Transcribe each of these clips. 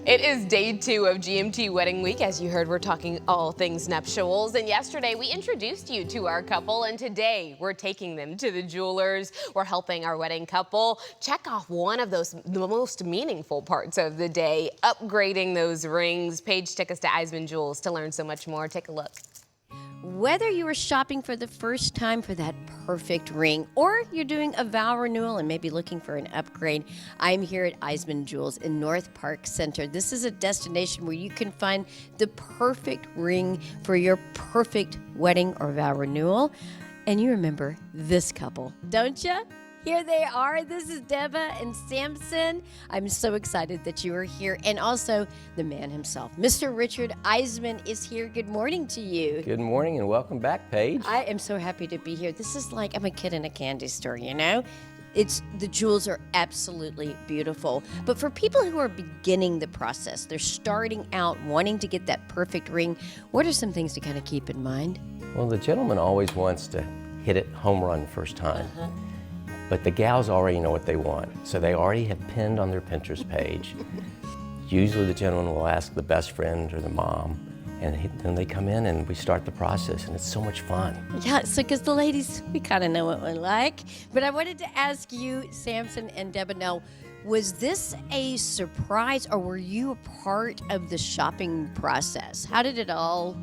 It is day 2 of GMT Wedding Week. As you heard, we're talking all things nuptials. And yesterday we introduced you to our couple, and today we're taking them to the jewelers. We're helping our wedding couple check off one of the most meaningful parts of the day, upgrading those rings. Paige took us to Eiseman Jewels to learn so much more. Take a look. Whether you are shopping for the first time for that perfect ring or you're doing a vow renewal and maybe looking for an upgrade, I'm here at Eiseman Jewels in North Park Center. This is a destination where you can find the perfect ring for your perfect wedding or vow renewal. And you remember this couple, don't you? Here they are. This is Deba and Samson. I'm so excited that you are here. And also the man himself, Mr. Richard Eiseman, is here. Good morning to you. Good morning and welcome back, Paige. I am so happy to be here. This is like I'm a kid in a candy store, you know? The jewels are absolutely beautiful. But for people who are beginning the process, they're starting out wanting to get that perfect ring, what are some things to kind of keep in mind? Well, the gentleman always wants to hit it home run first time. But the gals already know what they want, so they already have pinned on their Pinterest page. Usually the gentleman will ask the best friend or the mom, and then they come in and we start the process, and it's so much fun. Yeah, so because the ladies, we kind of know what we like. But I wanted to ask you, Samson and Deba, now, was this a surprise or were you a part of the shopping process? How did it all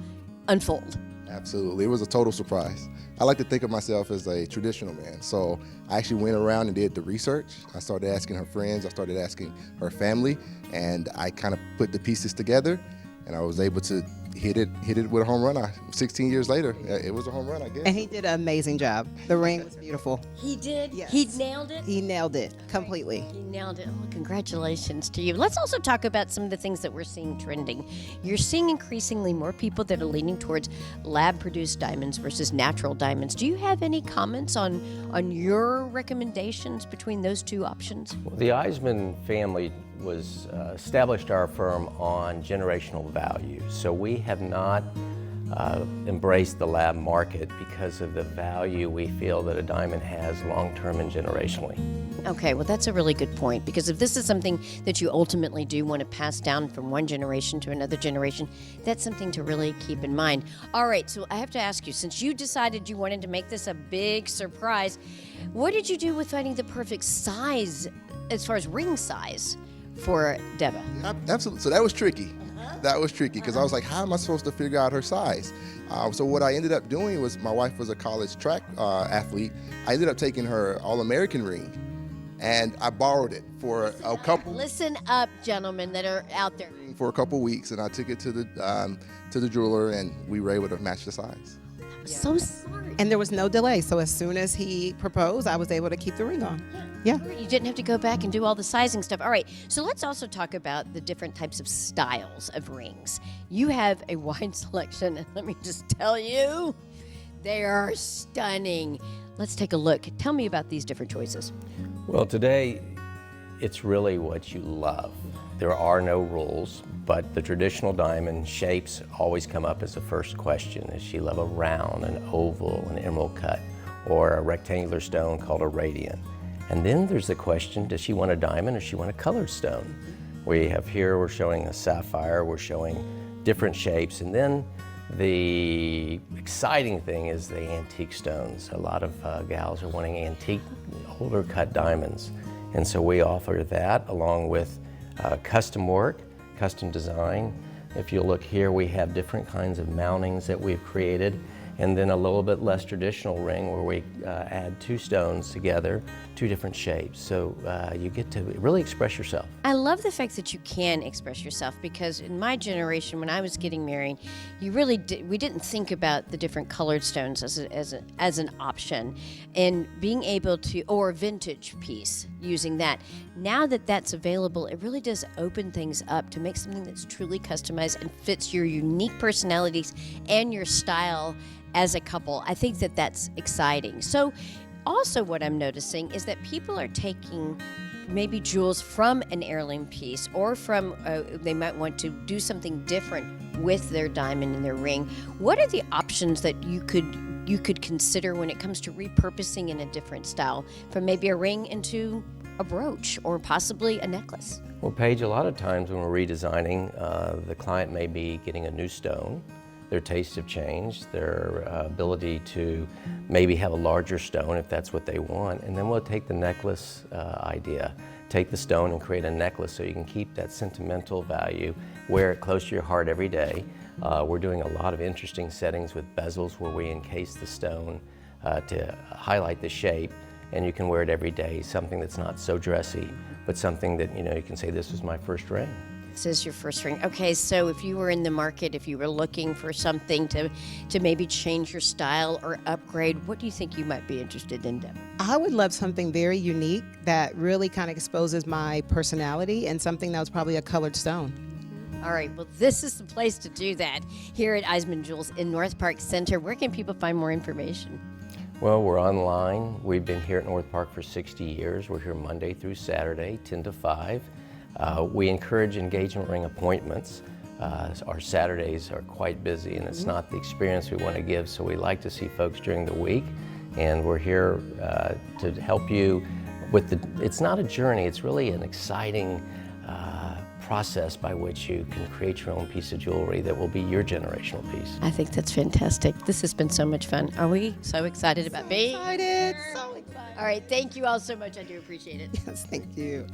unfold? Absolutely. It was a total surprise. I like to think of myself as a traditional man. So I actually went around and did the research. I started asking her friends, I started asking her family, and I kind of put the pieces together, and I was able to hit it with a home run. 16 years later, it was a home run, I guess. And he did an amazing job. The ring was beautiful. He did? Yes. He nailed it? He nailed it completely. He nailed it. Oh, congratulations to you. Let's also talk about some of the things that we're seeing trending. You're seeing increasingly more people that are leaning towards lab-produced diamonds versus natural diamonds. Do you have any comments on your recommendations between those two options? Well, the Eiseman family established our firm on generational value. So we have not embraced the lab market because of the value we feel that a diamond has long-term and generationally. Okay, well, that's a really good point, because if this is something that you ultimately do want to pass down from one generation to another generation, that's something to really keep in mind. All right, so I have to ask you, since you decided you wanted to make this a big surprise, what did you do with finding the perfect size as far as ring size for Deba? Absolutely. So that was tricky. That was tricky because I was like, how am I supposed to figure out her size? So what I ended up doing was, my wife was a college track athlete. I ended up taking her All-American ring, and I borrowed it for a couple. Listen up, gentlemen that are out there. For a couple weeks, and I took it to the jeweler, and we were able to match the size. So sorry. And there was no delay. So as soon as he proposed, I was able to keep the ring on. Yeah. You didn't have to go back and do all the sizing stuff. All right, so let's also talk about the different types of styles of rings. You have a wide selection, and let me just tell you, they are stunning. Let's take a look. Tell me about these different choices. Well, today, it's really what you love. There are no rules, but the traditional diamond shapes always come up as the first question. Does she love a round, an oval, an emerald cut, or a rectangular stone called a radiant? And then there's the question, does she want a diamond or does she want a colored stone? We have here, we're showing a sapphire, we're showing different shapes, and then the exciting thing is the antique stones. A lot of gals are wanting antique, older cut diamonds. And so we offer that along with custom work, custom design. If you look here, we have different kinds of mountings that we've created, and then a little bit less traditional ring where we add two stones together, two different shapes. So you get to really express yourself. I love the fact that you can express yourself, because in my generation, when I was getting married, we didn't think about the different colored stones as an option, and being able to, or a vintage piece, using that. Now that that's available, it really does open things up to make something that's truly customized and fits your unique personalities and your style as a couple. I think that that's exciting. So also what I'm noticing is that people are taking maybe jewels from an heirloom piece, or from they might want to do something different with their diamond and their ring. What are the options that you could consider when it comes to repurposing in a different style, from maybe a ring into a brooch or possibly a necklace? Well, Paige, a lot of times when we're redesigning, the client may be getting a new stone. Their tastes have changed, their ability to maybe have a larger stone if that's what they want, and then we'll take the necklace idea. Take the stone and create a necklace so you can keep that sentimental value, wear it close to your heart every day. We're doing a lot of interesting settings with bezels where we encase the stone to highlight the shape, and you can wear it every day, something that's not so dressy, but something that you can say, this was my first ring. This is your first ring. Okay, so if you were in the market, if you were looking for something to maybe change your style or upgrade, what do you think you might be interested in, Deb? I would love something very unique that really kind of exposes my personality, and something that was probably a colored stone. All right, well, this is the place to do that here at Eiseman Jewels in North Park Center. Where can people find more information? Well, we're online. We've been here at North Park for 60 years. We're here Monday through Saturday, 10 to 5. We encourage engagement ring appointments. Our Saturdays are quite busy, and it's not the experience we want to give, so we like to see folks during the week. And we're here to help you with it's not a journey, it's really an exciting process by which you can create your own piece of jewelry that will be your generational piece. I think that's fantastic. This has been so much fun. Are we so excited about being Excited, here? so excited. All right, thank you all so much. I do appreciate it. Yes, thank you.